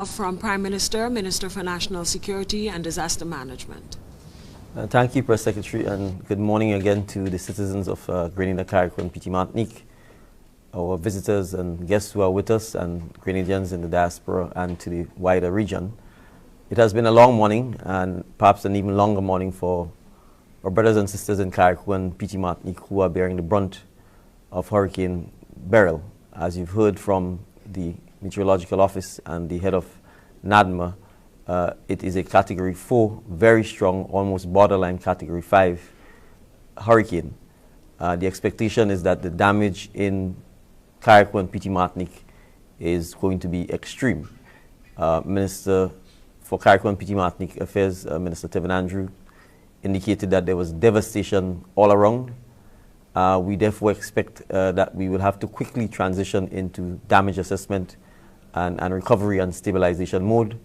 From Prime Minister, Minister for National Security and Disaster Management. Thank you, Press Secretary, and good morning again to the citizens of Grenada, Carriacou, and Petite Martinique, our visitors and guests who are with us, and Grenadians in the diaspora and to the wider region. It has been a long morning, and perhaps an even longer morning for our brothers and sisters in Carriacou and Petite Martinique who are bearing the brunt of Hurricane Beryl. As you've heard from the Meteorological Office and the head of NADMA, it is a Category 4, very strong, almost borderline Category 5 hurricane. The expectation is that the damage in Carriacou and Petite Martinique is going to be extreme. Minister for Carriacou and Petite Martinique Affairs, Minister Tevin Andrew, indicated that there was devastation all around. We therefore expect that we will have to quickly transition into damage assessment and recovery and stabilization mode.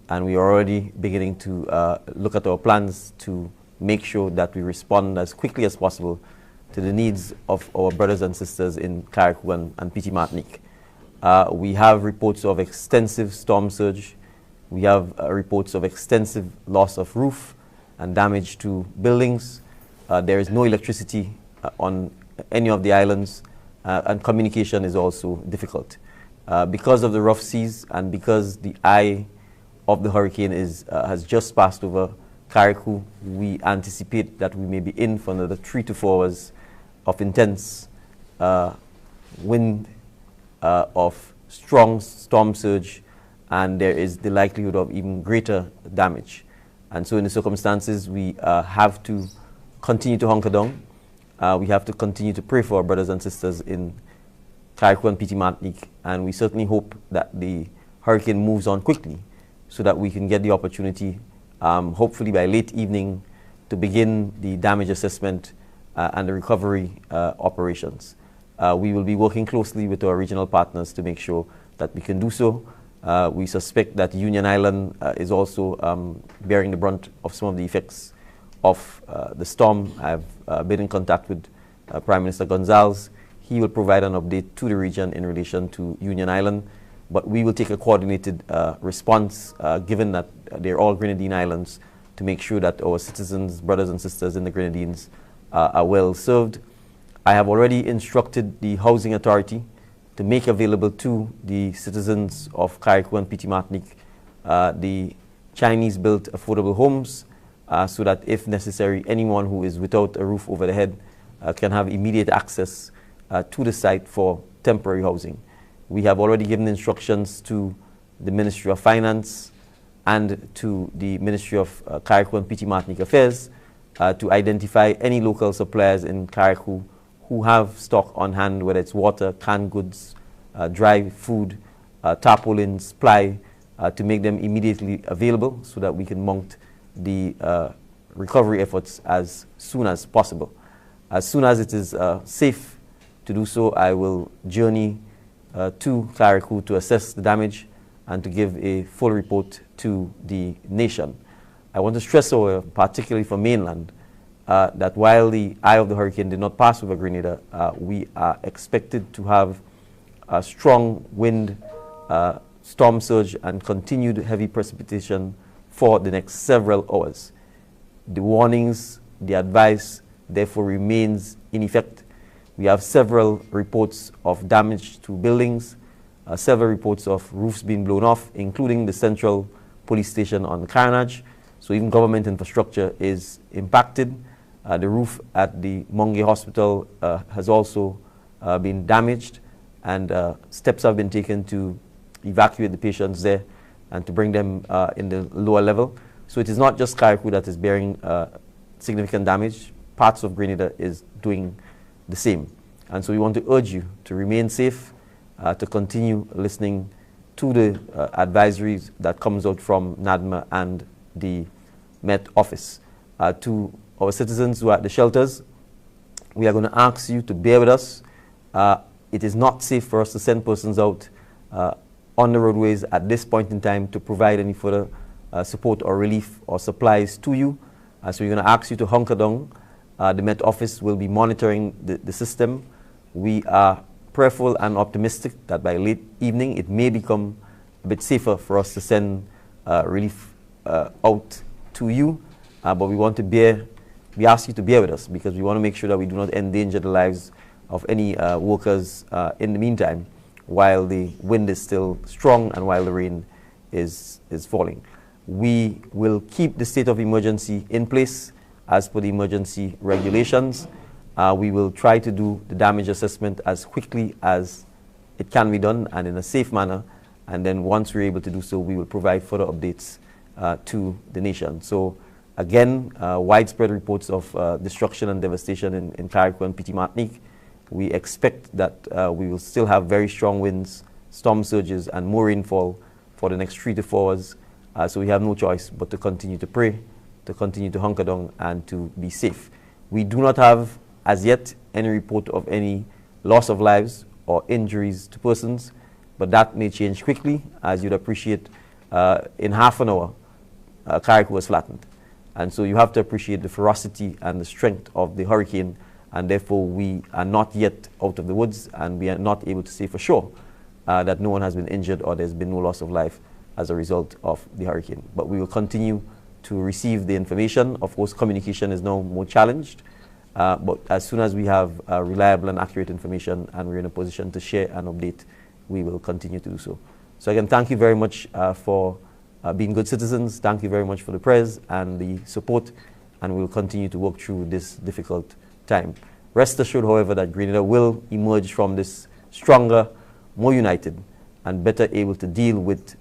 And we are already beginning to look at our plans to make sure that we respond as quickly as possible to the needs of our brothers and sisters in Carriacou and Petite Martinique. We have reports of extensive storm surge. We have reports of extensive loss of roof and damage to buildings. There is no electricity on any of the islands, and communication is also difficult. Because of the rough seas and because the eye of the hurricane has just passed over Carriacou, we anticipate that we may be in for another 3 to 4 hours of intense wind, of strong storm surge, and there is the likelihood of even greater damage. And so in the circumstances, we have to continue to hunker down. We have to continue to pray for our brothers and sisters in Carriacou and Petite Martinique, and we certainly hope that the hurricane moves on quickly so that we can get the opportunity, hopefully by late evening, to begin the damage assessment and the recovery operations. We will be working closely with our regional partners to make sure that we can do so. We suspect that Union Island is also bearing the brunt of some of the effects of the storm. I've been in contact with Prime Minister Gonzalez. He will provide an update to the region in relation to Union Island, but we will take a coordinated response, given that they're all Grenadine islands, to make sure that our citizens, brothers and sisters in the Grenadines are well served. I have already instructed the Housing Authority to make available to the citizens of Carriacou and Petite Martinique the Chinese-built affordable homes, so that if necessary, anyone who is without a roof over their head can have immediate access to the site for temporary housing. We have already given instructions to the Ministry of Finance and to the Ministry of Carriacou and Petite Martinique Affairs to identify any local suppliers in Carriacou who have stock on hand, whether it's water, canned goods, dry food, tarpaulins, ply, to make them immediately available so that we can mount the recovery efforts as soon as possible. As soon as it is safe to do so, I will journey to Carriacou to assess the damage and to give a full report to the nation. I want to stress, however, particularly for mainland, that while the eye of the hurricane did not pass over Grenada, we are expected to have a strong wind, storm surge, and continued heavy precipitation for the next several hours. The warnings, the advice, therefore remains in effect. We have several reports of damage to buildings, several reports of roofs being blown off, including the central police station on the Carnage. So even government infrastructure is impacted. The roof at the Monge Hospital has also been damaged, and steps have been taken to evacuate the patients there and to bring them in the lower level. So it is not just Carriacou that is bearing significant damage. Parts of Grenada is doing the same. And so we want to urge you to remain safe, to continue listening to the advisories that comes out from NADMA and the Met Office. To our citizens who are at the shelters, we are going to ask you to bear with us. It is not safe for us to send persons out on the roadways at this point in time to provide any further support or relief or supplies to you. So we're going to ask you to hunker down. The Met Office will be monitoring the system. We are prayerful and optimistic that by late evening it may become a bit safer for us to send relief out to you, but we ask you to bear with us because we want to make sure that we do not endanger the lives of any workers in the meantime while the wind is still strong and while the rain is falling. We will keep the state of emergency in place as per the emergency regulations. We will try to do the damage assessment as quickly as it can be done and in a safe manner, and then once we're able to do so, we will provide further updates to the nation. So again, widespread reports of destruction and devastation in Carriacou and Petite Martinique. We expect that we will still have very strong winds, storm surges, and more rainfall for the next 3 to 4 hours. So we have no choice but to continue to pray, to continue to hunker down, and to be safe. We do not have, as yet, any report of any loss of lives or injuries to persons, but that may change quickly. As you'd appreciate, in half an hour, Carriacou was flattened. And so you have to appreciate the ferocity and the strength of the hurricane, and therefore we are not yet out of the woods, and we are not able to say for sure that no one has been injured or there's been no loss of life as a result of the hurricane. But we will continue to receive the information. Of course, communication is now more challenged, but as soon as we have reliable and accurate information and we're in a position to share and update, we will continue to do so. So again, thank you very much for being good citizens. Thank you very much for the prayers and the support, and we will continue to work through this difficult time. Rest assured, however, that Grenada will emerge from this stronger, more united, and better able to deal with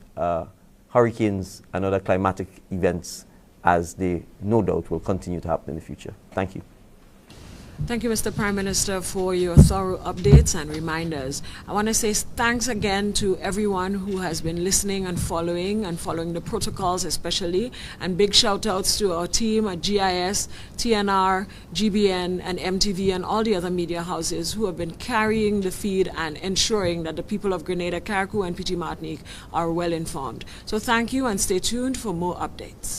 hurricanes and other climatic events as they no doubt will continue to happen in the future. Thank you. Thank you, Mr. Prime Minister, for your thorough updates and reminders. I want to say thanks again to everyone who has been listening and following the protocols especially, and big shout outs to our team at GIS, TNR, GBN, and MTV, and all the other media houses who have been carrying the feed and ensuring that the people of Grenada, Carriacou, and Petite Martinique are well informed. So thank you, and stay tuned for more updates.